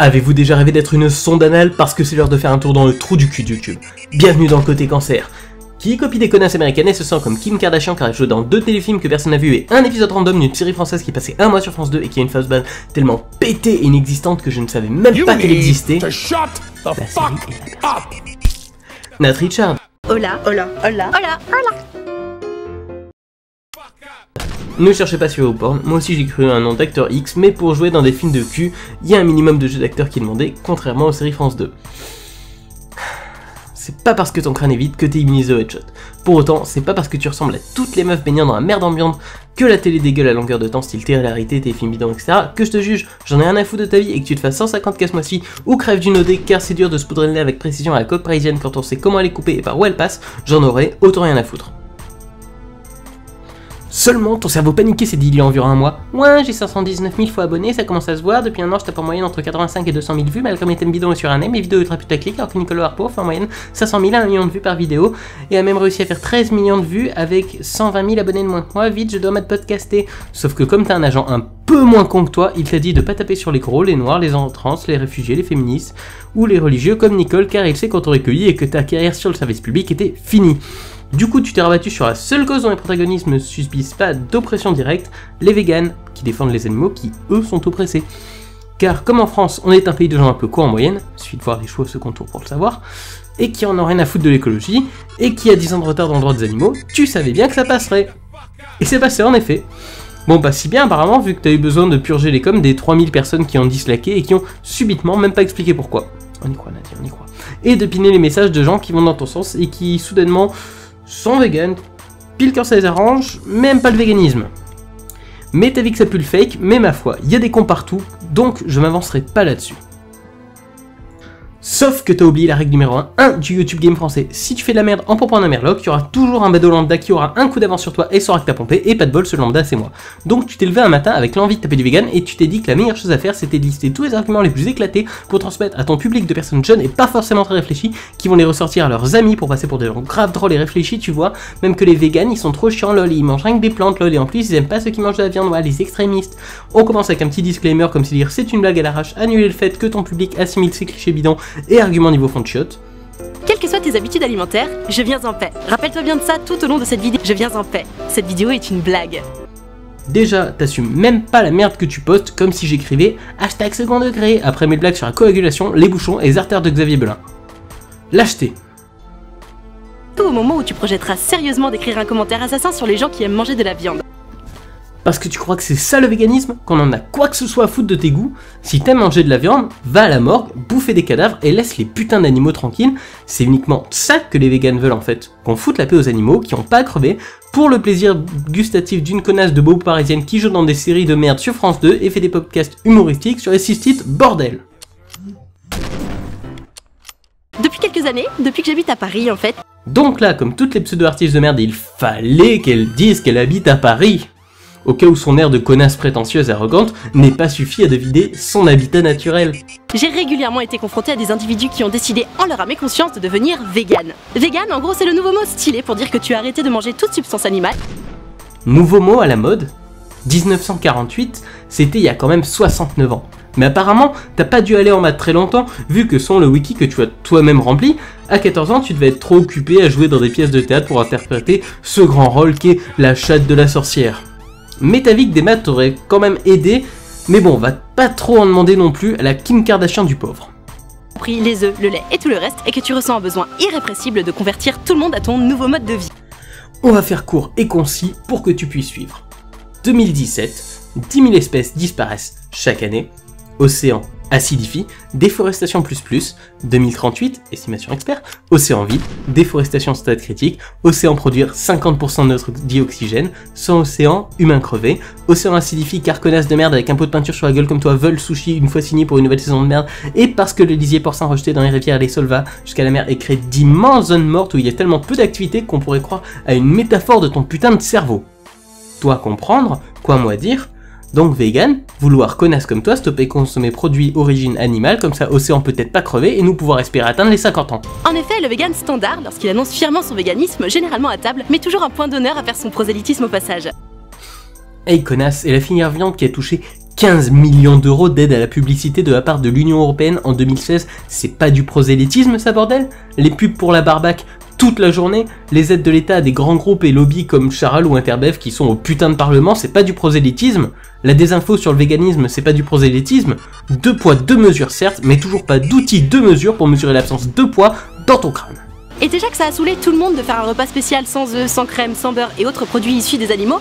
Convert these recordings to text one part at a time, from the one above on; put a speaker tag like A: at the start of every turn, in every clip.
A: Avez-vous déjà rêvé d'être une sonde anale parce que c'est l'heure de faire un tour dans le trou du cul de YouTube? Bienvenue dans le côté cancer. Qui copie des connasses américaines et se sent comme Kim Kardashian car elle joue dans 2 téléfilms que personne n'a vu et un épisode random d'une série française qui passait un mois sur France 2 et qui a une face-bande tellement pétée et inexistante que je ne savais même pas qu'elle existait. La série est la Nat Richard.
B: Hola, hola, hola, hola, hola.
A: Ne cherchez pas sur YouPorn, moi aussi j'ai cru un nom d'acteur X, mais pour jouer dans des films de cul, il y a un minimum de jeu d'acteur qui est demandé, contrairement aux séries France 2. C'est pas parce que ton crâne est vide que t'es immunisé au headshot. Pour autant, c'est pas parce que tu ressembles à toutes les meufs baignant dans la merde ambiante que la télé dégueule à longueur de temps style télé-réalité, tes films bidons, etc. que je te juge, j'en ai rien à foutre de ta vie et que tu te fasses 150 casse mois-ci ou crève d'une OD car c'est dur de se poudrer le nez avec précision à la coque parisienne quand on sait comment elle est coupée et par où elle passe, j'en aurais autant rien à foutre. Seulement, ton cerveau paniqué s'est dit il y a environ un mois. Ouais, j'ai 519 000 fois abonnés, ça commence à se voir. Depuis un an, je tape en moyenne entre 85 et 200 000 vues, malgré mes thèmes bidons et sur un mes vidéos ultra putaclic, alors que Nicolas Harpo fait en moyenne 500 000 à 1 million de vues par vidéo, et a même réussi à faire 13 millions de vues avec 120 000 abonnés de moins que moi. Vite, je dois mettre podcaster. Sauf que comme t'as un agent un peu moins con que toi, il t'a dit de pas taper sur les gros, les noirs, les trans, les réfugiés, les féministes ou les religieux comme Nicole, car il sait qu'on t'aurait cueilli et que ta carrière sur le service public était finie. Du coup, tu t'es rabattu sur la seule cause dont les protagonistes ne subissent pas d'oppression directe, les véganes, qui défendent les animaux qui, eux, sont oppressés. Car comme en France, on est un pays de gens un peu courts en moyenne, il suffit de voir les choix au second tour pour le savoir, et qui en ont rien à foutre de l'écologie, et qui a 10 ans de retard dans le droit des animaux, tu savais bien que ça passerait. Et c'est passé en effet. Bon, pas si bien apparemment, vu que t'as eu besoin de purger les coms des 3000 personnes qui ont dislaqué et qui ont subitement même pas expliqué pourquoi. On y croit, Nadia, on y croit. Et de piner les messages de gens qui vont dans ton sens et qui, soudainement, sont véganes, pile quand ça les arrange, même pas le véganisme. Mais t'as vu que ça pue le fake, mais ma foi, il y a des cons partout, donc je m'avancerai pas là-dessus. Sauf que t'as oublié la règle numéro 1 du YouTube Game français. Si tu fais de la merde en pompant un Merloc, il y aura toujours un badaud lambda qui aura un coup d'avance sur toi et saura que t'as pompé, et pas de bol, ce lambda c'est moi. Donc tu t'es levé un matin avec l'envie de taper du vegan et tu t'es dit que la meilleure chose à faire c'était de lister tous les arguments les plus éclatés pour transmettre à ton public de personnes jeunes et pas forcément très réfléchies qui vont les ressortir à leurs amis pour passer pour des gens graves drôles et réfléchis, tu vois. Même que les véganes ils sont trop chiants lol, ils mangent rien que des plantes lol et en plus ils aiment pas ceux qui mangent de la viande, ouais, les extrémistes. On commence avec un petit disclaimer comme si dire c'est une blague à l'arrache, annuler le fait que ton public assimile ces clichés bidons et arguments niveau fond de chiotte.
B: Quelles que soient tes habitudes alimentaires, je viens en paix. Rappelle-toi bien de ça tout au long de cette vidéo. Je viens en paix. Cette vidéo est une blague.
A: Déjà, t'assumes même pas la merde que tu postes comme si j'écrivais hashtag second degré après mes blagues sur la coagulation, les bouchons et les artères de Xavier Belin. Lâcheté.
B: Tout au moment où tu projetteras sérieusement d'écrire un commentaire assassin sur les gens qui aiment manger de la viande.
A: Parce que tu crois que c'est ça le véganisme? Qu'on en a quoi que ce soit à foutre de tes goûts? Si t'aimes manger de la viande, va à la morgue, bouffer des cadavres et laisse les putains d'animaux tranquilles. C'est uniquement ça que les véganes veulent en fait. Qu'on foute la paix aux animaux qui ont pas à crever pour le plaisir gustatif d'une connasse de beauf parisienne qui joue dans des séries de merde sur France 2 et fait des podcasts humoristiques sur les 6 titres bordel.
B: Depuis quelques années, depuis que j'habite à Paris en fait.
A: Donc là, comme toutes les pseudo-artistes de merde, il fallait qu'elle dise qu'elle habite à Paris. Au cas où son air de connasse prétentieuse et arrogante n'ait pas suffi à deviner son habitat naturel.
B: J'ai régulièrement été confrontée à des individus qui ont décidé en leur âme et conscience de devenir vegan. Vegan, en gros, c'est le nouveau mot stylé pour dire que tu as arrêté de manger toute substance animale.
A: Nouveau mot à la mode? 1948, c'était il y a quand même 69 ans. Mais apparemment, t'as pas dû aller en maths très longtemps, vu que selon le wiki que tu as toi-même rempli, à 14 ans, tu devais être trop occupé à jouer dans des pièces de théâtre pour interpréter ce grand rôle qu'est la chatte de la sorcière. Mais t'as vu que des maths t'auraient quand même aidé, mais bon, va pas trop en demander non plus à la Kim Kardashian du pauvre.
B: Pris les œufs, le lait et tout le reste, et que tu ressens un besoin irrépressible de convertir tout le monde à ton nouveau mode de vie.
A: On va faire court et concis pour que tu puisses suivre. 2017, 10 000 espèces disparaissent chaque année, océan acidifie, déforestation ++, 2038, estimation expert, océan vide, déforestation stade critique, océan produire 50% de notre dioxygène, sans océan, humain crevé, océan acidifie car connasse de merde avec un pot de peinture sur la gueule comme toi veulent sushi une fois signé pour une nouvelle saison de merde, et parce que le lisier porcin rejeté dans les rivières et les sols va jusqu'à la mer et crée d'immenses zones mortes où il y a tellement peu d'activité qu'on pourrait croire à une métaphore de ton putain de cerveau. Toi comprendre, quoi moi dire? Donc vegan, vouloir connasse comme toi, stopper consommer produits origine animale, comme ça océan peut-être pas crever et nous pouvoir espérer atteindre les 50 ans.
B: En effet, le vegan standard, lorsqu'il annonce fièrement son véganisme, généralement à table, met toujours un point d'honneur à faire son prosélytisme au passage.
A: Hey connasse, et la filière viande qui a touché 15 millions d'euros d'aide à la publicité de la part de l'Union Européenne en 2016, c'est pas du prosélytisme ça bordel? Les pubs pour la barbaque toute la journée, les aides de l'État à des grands groupes et lobbies comme Charal ou Interbev qui sont au putain de parlement, c'est pas du prosélytisme? La désinfo sur le véganisme, c'est pas du prosélytisme? 2 poids, 2 mesures certes, mais toujours pas d'outils de mesure pour mesurer l'absence de poids dans ton crâne.
B: Et déjà que ça a saoulé tout le monde de faire un repas spécial sans œufs, sans crème, sans beurre et autres produits issus des animaux,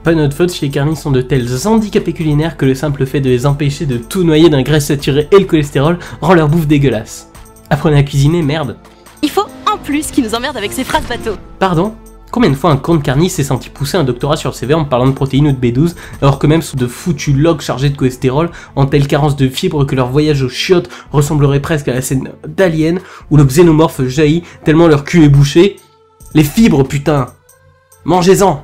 A: pas notre faute si les carnis sont de tels handicapés culinaires que le simple fait de les empêcher de tout noyer d'un graisse saturée et le cholestérol rend leur bouffe dégueulasse. Apprenez à cuisiner, merde.
B: il faut en plus qu'il nous emmerde avec ses phrases bateau.
A: Pardon? Combien de fois un compte carnis s'est senti pousser un doctorat sur le CV en parlant de protéines ou de B12, alors que même sont de foutus logs chargés de cholestérol, en telle carence de fibres que leur voyage aux chiottes ressemblerait presque à la scène d'Alien, où le xénomorphe jaillit tellement leur cul est bouché? Les fibres, putain! Mangez-en!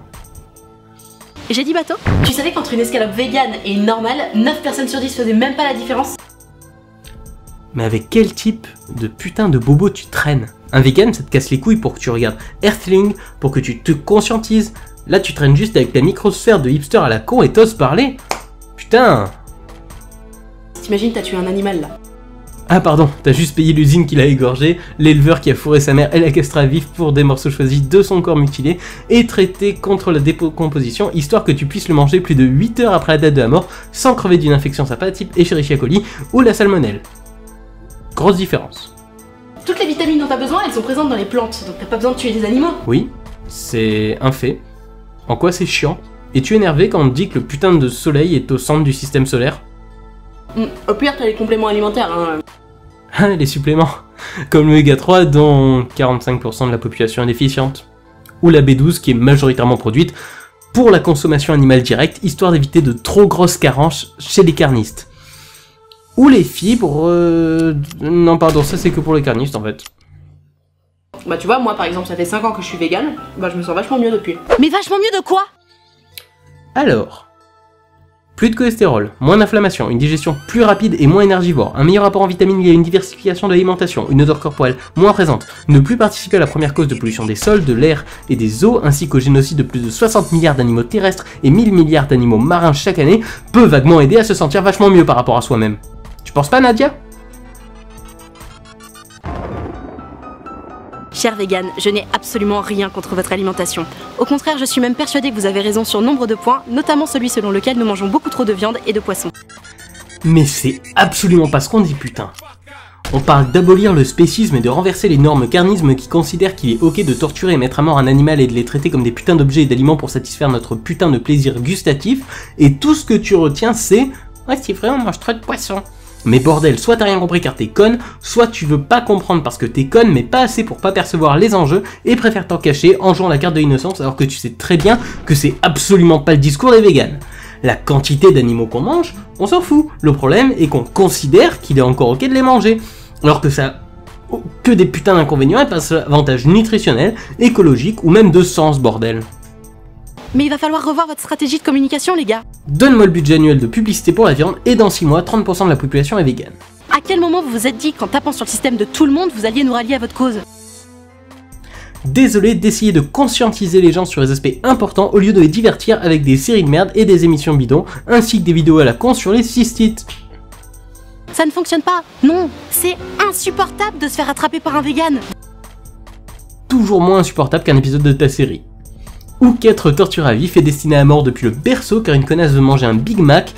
B: J'ai dit bateau? Tu savais qu'entre une escalope végane et une normale, 9 personnes sur 10 faisaient même pas la différence?
A: Mais avec quel type de putain de bobo tu traînes? Un vegan, ça te casse les couilles pour que tu regardes Earthling, pour que tu te conscientises. Là, tu traînes juste avec ta microsphère de hipster à la con et t'oses parler. Putain!
B: T'imagines, t'as tué un animal là.
A: Ah pardon, t'as juste payé l'usine qui l'a égorgé, l'éleveur qui a fourré sa mère et la castré à vif pour des morceaux choisis de son corps mutilé, et traité contre la décomposition, histoire que tu puisses le manger plus de 8 heures après la date de la mort, sans crever d'une infection sympa type Escherichia coli ou la salmonelle. Grosse différence.
B: Toutes les vitamines dont t'as besoin, elles sont présentes dans les plantes, donc t'as pas besoin de tuer des animaux.
A: Oui, c'est un fait. En quoi c'est chiant? Es-tu énervé quand on te dit que le putain de soleil est au centre du système solaire?
B: Au pire, t'as les compléments alimentaires, hein.
A: Ah, les suppléments, comme l'oméga 3 dont 45% de la population est déficiente. Ou la B12 qui est majoritairement produite pour la consommation animale directe, histoire d'éviter de trop grosses carences chez les carnistes. Ou les fibres... Non pardon, ça c'est que pour les carnistes en fait.
B: Bah tu vois, moi par exemple, ça fait 5 ans que je suis végane, bah je me sens vachement mieux depuis. Mais vachement mieux de quoi?
A: Alors... Plus de cholestérol, moins d'inflammation, une digestion plus rapide et moins énergivore, un meilleur rapport en vitamines lié à une diversification de l'alimentation, une odeur corporelle moins présente, ne plus participer à la première cause de pollution des sols, de l'air et des eaux, ainsi qu'au génocide de plus de 60 milliards d'animaux terrestres et 1000 milliards d'animaux marins chaque année, peut vaguement aider à se sentir vachement mieux par rapport à soi-même. Tu penses pas, Nadia?
B: Cher vegan, je n'ai absolument rien contre votre alimentation. Au contraire, je suis même persuadée que vous avez raison sur nombre de points, notamment celui selon lequel nous mangeons beaucoup trop de viande et de poisson.
A: Mais c'est absolument pas ce qu'on dit, putain. On parle d'abolir le spécisme et de renverser les normes carnisme qui considèrent qu'il est ok de torturer et mettre à mort un animal et de les traiter comme des putains d'objets et d'aliments pour satisfaire notre putain de plaisir gustatif, et tout ce que tu retiens c'est « Ouais, c'est vrai, on mange trop de poisson ». Mais bordel, soit t'as rien compris car t'es conne, soit tu veux pas comprendre parce que t'es conne mais pas assez pour pas percevoir les enjeux et préfères t'en cacher en jouant la carte de l'innocence alors que tu sais très bien que c'est absolument pas le discours des véganes. La quantité d'animaux qu'on mange, on s'en fout. Le problème est qu'on considère qu'il est encore ok de les manger. Alors que ça... que des putains d'inconvénients et pas d'avantages nutritionnels, écologiques ou même de sens, bordel.
B: Mais il va falloir revoir votre stratégie de communication, les gars.
A: Donne-moi le budget annuel de publicité pour la viande et dans 6 mois, 30% de la population est végane.
B: À quel moment vous vous êtes dit qu'en tapant sur le système de tout le monde, vous alliez nous rallier à votre cause?
A: Désolé d'essayer de conscientiser les gens sur les aspects importants au lieu de les divertir avec des séries de merde et des émissions bidons, ainsi que des vidéos à la con sur les cystites.
B: Ça ne fonctionne pas. Non, c'est insupportable de se faire attraper par un vegan.
A: Toujours moins insupportable qu'un épisode de ta série. Ou qu'être torturé à vif et destiné à mort depuis le berceau car une connasse veut manger un Big Mac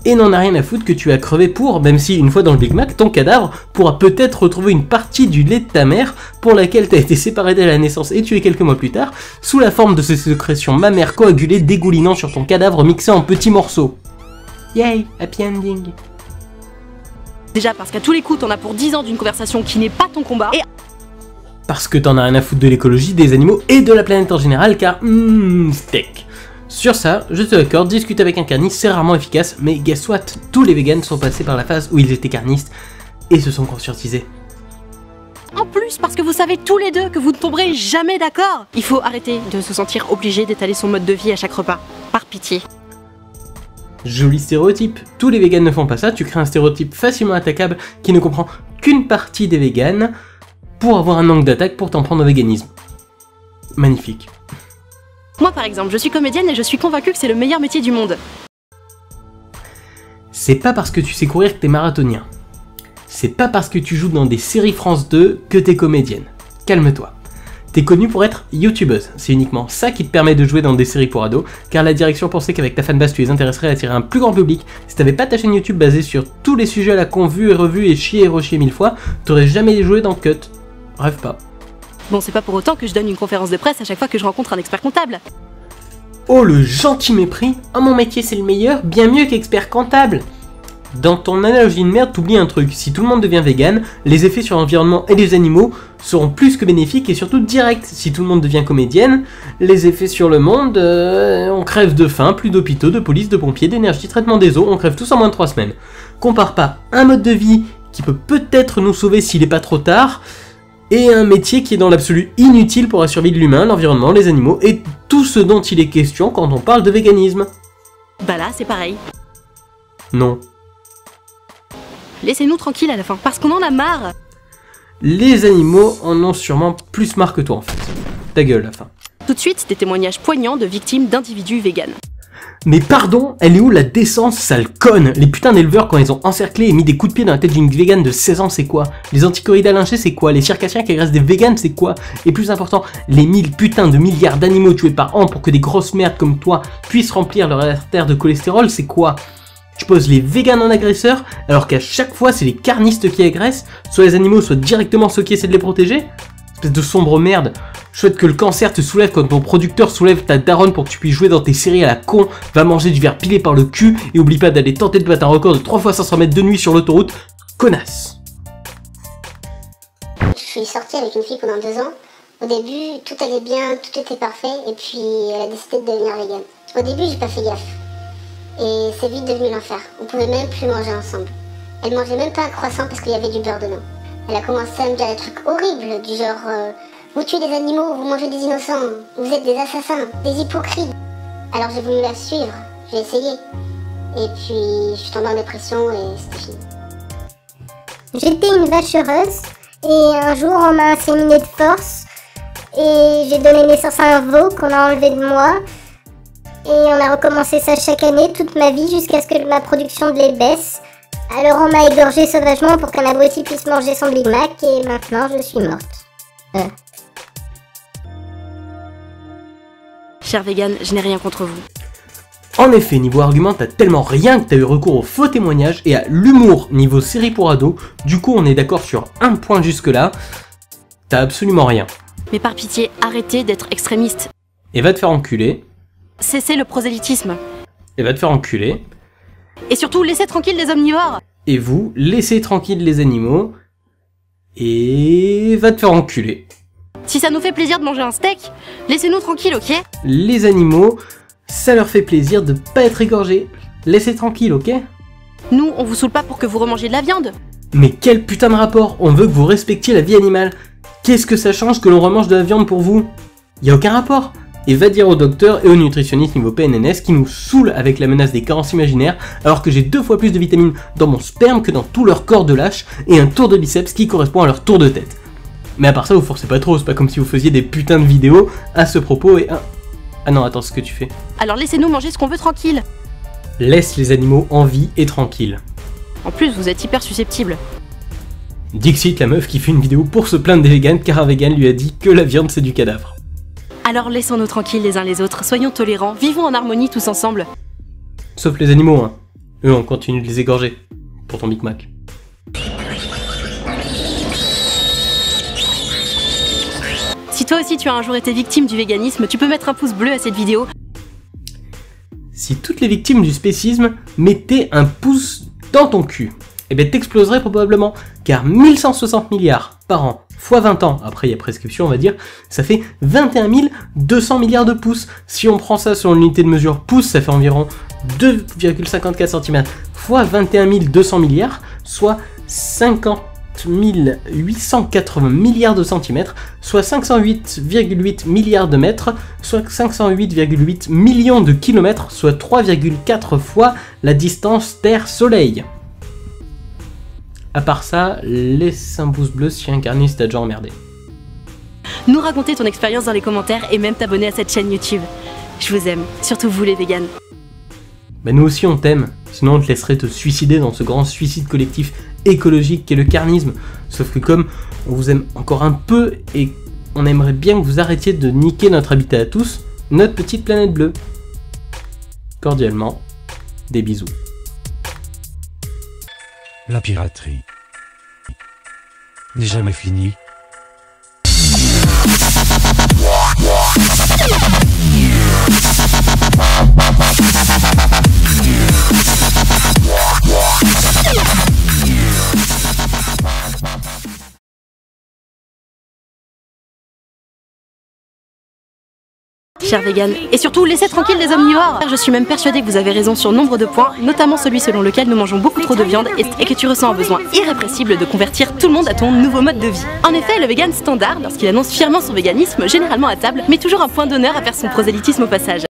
A: et n'en a rien à foutre que tu as crevé pour, même si une fois dans le Big Mac, ton cadavre pourra peut-être retrouver une partie du lait de ta mère pour laquelle t'as été séparé dès la naissance et tué quelques mois plus tard, sous la forme de ces sécrétions mammaires coagulées dégoulinant sur ton cadavre mixé en petits morceaux. Yay, happy ending.
B: Déjà parce qu'à tous les coups, t'en as pour 10 ans d'une conversation qui n'est pas ton combat, et
A: parce que t'en as rien à foutre de l'écologie, des animaux et de la planète en général, car steak. Sur ça, je te l'accorde, discuter avec un carniste c'est rarement efficace, mais guess what, tous les vegans sont passés par la phase où ils étaient carnistes et se sont conscientisés.
B: En plus, parce que vous savez tous les deux que vous ne tomberez jamais d'accord. Il faut arrêter de se sentir obligé d'étaler son mode de vie à chaque repas. Par pitié.
A: Joli stéréotype, tous les véganes ne font pas ça, tu crées un stéréotype facilement attaquable qui ne comprend qu'une partie des véganes, pour avoir un angle d'attaque pour t'en prendre au véganisme. Magnifique.
B: Moi par exemple, je suis comédienne et je suis convaincue que c'est le meilleur métier du monde.
A: C'est pas parce que tu sais courir que t'es marathonien. C'est pas parce que tu joues dans des séries France 2 que t'es comédienne. Calme-toi. T'es connue pour être youtubeuse, c'est uniquement ça qui te permet de jouer dans des séries pour ados, car la direction pensait qu'avec ta fanbase tu les intéresserais à attirer un plus grand public. Si t'avais pas ta chaîne YouTube basée sur tous les sujets à la con vus et revus et chiés et rechiés 1000 fois, t'aurais jamais joué dans Cut. Rêve pas.
B: Bon, c'est pas pour autant que je donne une conférence de presse à chaque fois que je rencontre un expert comptable.
A: Oh le gentil mépris. Oh mon métier c'est le meilleur, bien mieux qu'expert comptable. Dans ton analogie de merde, t'oublies un truc, si tout le monde devient vegan, les effets sur l'environnement et les animaux seront plus que bénéfiques et surtout directs. Si tout le monde devient comédienne, les effets sur le monde, on crève de faim, plus d'hôpitaux, de police, de pompiers, d'énergie, traitement des eaux, on crève tous en moins de 3 semaines. Compare pas un mode de vie qui peut peut-être nous sauver s'il est pas trop tard, et un métier qui est dans l'absolu inutile pour la survie de l'humain, l'environnement, les animaux, et tout ce dont il est question quand on parle de véganisme.
B: Bah là, c'est pareil.
A: Non.
B: Laissez-nous tranquilles à la fin, parce qu'on en a marre.
A: Les animaux en ont sûrement plus marre que toi en fait. Ta gueule la fin.
B: Tout de suite, des témoignages poignants de victimes d'individus véganes.
A: Mais pardon, elle est où la décence, sale conne? Les putains d'éleveurs quand ils ont encerclé et mis des coups de pied dans la tête d'une végane de 16 ans, c'est quoi? Les anticorridas lynchés, c'est quoi? Les circassiens qui agressent des véganes, c'est quoi? Et plus important, les 1000 putains de milliards d'animaux tués par an pour que des grosses merdes comme toi puissent remplir leur artère de cholestérol, c'est quoi? Tu poses les véganes en agresseurs, alors qu'à chaque fois c'est les carnistes qui agressent, soit les animaux, soit directement ceux qui essaient de les protéger? Espèce de sombre merde. Je souhaite que le cancer te soulève quand ton producteur soulève ta daronne pour que tu puisses jouer dans tes séries à la con, va manger du verre pilé par le cul, et oublie pas d'aller tenter de battre un record de 3 fois 500 mètres de nuit sur l'autoroute, connasse.
C: Je suis sortie avec une fille pendant 2 ans. Au début, tout allait bien, tout était parfait, et puis elle a décidé de devenir végane. Au début, j'ai pas fait gaffe. Et c'est vite devenu l'enfer. On pouvait même plus manger ensemble. Elle mangeait même pas un croissant parce qu'il y avait du beurre dedans. Elle a commencé à me dire des trucs horribles, du genre vous tuez des animaux, vous mangez des innocents, vous êtes des assassins, des hypocrites. Alors j'ai voulu la suivre, j'ai essayé. Et puis je suis tombée en dépression et c'était fini.
D: J'étais une vache heureuse et un jour on m'a inséminée de force et j'ai donné naissance à un veau qu'on a enlevé de moi. Et on a recommencé ça chaque année, toute ma vie, jusqu'à ce que ma production de lait baisse. Alors on m'a égorgé sauvagement pour qu'un abruti puisse manger son Big Mac, et maintenant je suis morte.
B: Cher vegan, je n'ai rien contre vous.
A: En effet, niveau argument, t'as tellement rien que t'as eu recours aux faux témoignages et à l'humour niveau série pour ados. Du coup, on est d'accord sur un point jusque-là. T'as absolument rien.
B: Mais par pitié, arrêtez d'être extrémiste.
A: Et va te faire enculer.
B: Cessez le prosélytisme.
A: Et va te faire enculer.
B: Et surtout, laissez tranquille les omnivores.
A: Et vous, laissez tranquille les animaux. Et va te faire enculer.
B: Si ça nous fait plaisir de manger un steak, laissez-nous tranquille, ok?
A: Les animaux, ça leur fait plaisir de pas être égorgés. Laissez tranquille, ok?
B: Nous, on vous saoule pas pour que vous remangiez de la viande.
A: Mais quel putain de rapport? On veut que vous respectiez la vie animale. Qu'est-ce que ça change que l'on remange de la viande pour vous? Y a aucun rapport. Et va dire au docteur et au nutritionniste niveau PNNS qui nous saoulent avec la menace des carences imaginaires alors que j'ai 2 fois plus de vitamines dans mon sperme que dans tout leur corps de lâche et un tour de biceps qui correspond à leur tour de tête. Mais à part ça, vous forcez pas trop, c'est pas comme si vous faisiez des putains de vidéos à ce propos et... Ah non, attends, ce que tu fais.
B: Alors laissez-nous manger ce qu'on veut tranquille.
A: Laisse les animaux en vie et tranquilles.
B: En plus, vous êtes hyper susceptible.
A: Dixit, la meuf qui fait une vidéo pour se plaindre des vegans car un vegan lui a dit que la viande c'est du cadavre.
B: Alors laissons-nous tranquilles les uns les autres, soyons tolérants, vivons en harmonie tous ensemble.
A: Sauf les animaux, hein. Eux, on continue de les égorger. Pour ton Big Mac.
B: Si toi aussi tu as un jour été victime du véganisme, tu peux mettre un pouce bleu à cette vidéo.
A: Si toutes les victimes du spécisme mettaient un pouce dans ton cul, eh ben t'exploserais probablement, car 1160 milliards par an, fois 20 ans, après il y a prescription on va dire, ça fait 21 200 milliards de pouces. Si on prend ça sur l'unité de mesure pouce, ça fait environ 2,54 cm, fois 21 200 milliards, soit 50 880 milliards de centimètres, soit 508,8 milliards de mètres, soit 508,8 millions de kilomètres, soit 3,4 fois la distance Terre-Soleil. À part ça, laisse un pouce bleu si un carniste t'a déjà emmerdé.
B: Nous raconter ton expérience dans les commentaires et même t'abonner à cette chaîne YouTube. Je vous aime, surtout vous les véganes.
A: bah nous aussi on t'aime, sinon on te laisserait te suicider dans ce grand suicide collectif écologique qu'est le carnisme. Sauf que comme on vous aime encore un peu et on aimerait bien que vous arrêtiez de niquer notre habitat à tous, notre petite planète bleue. Cordialement, des bisous.
E: La piraterie n'est jamais finie.
B: Cher vegan, et surtout laissez tranquille les omnivores. Je suis même persuadée que vous avez raison sur nombre de points, notamment celui selon lequel nous mangeons beaucoup trop de viande et que tu ressens un besoin irrépressible de convertir tout le monde à ton nouveau mode de vie. En effet, le vegan standard, lorsqu'il annonce fièrement son véganisme, généralement à table, met toujours un point d'honneur à faire son prosélytisme au passage.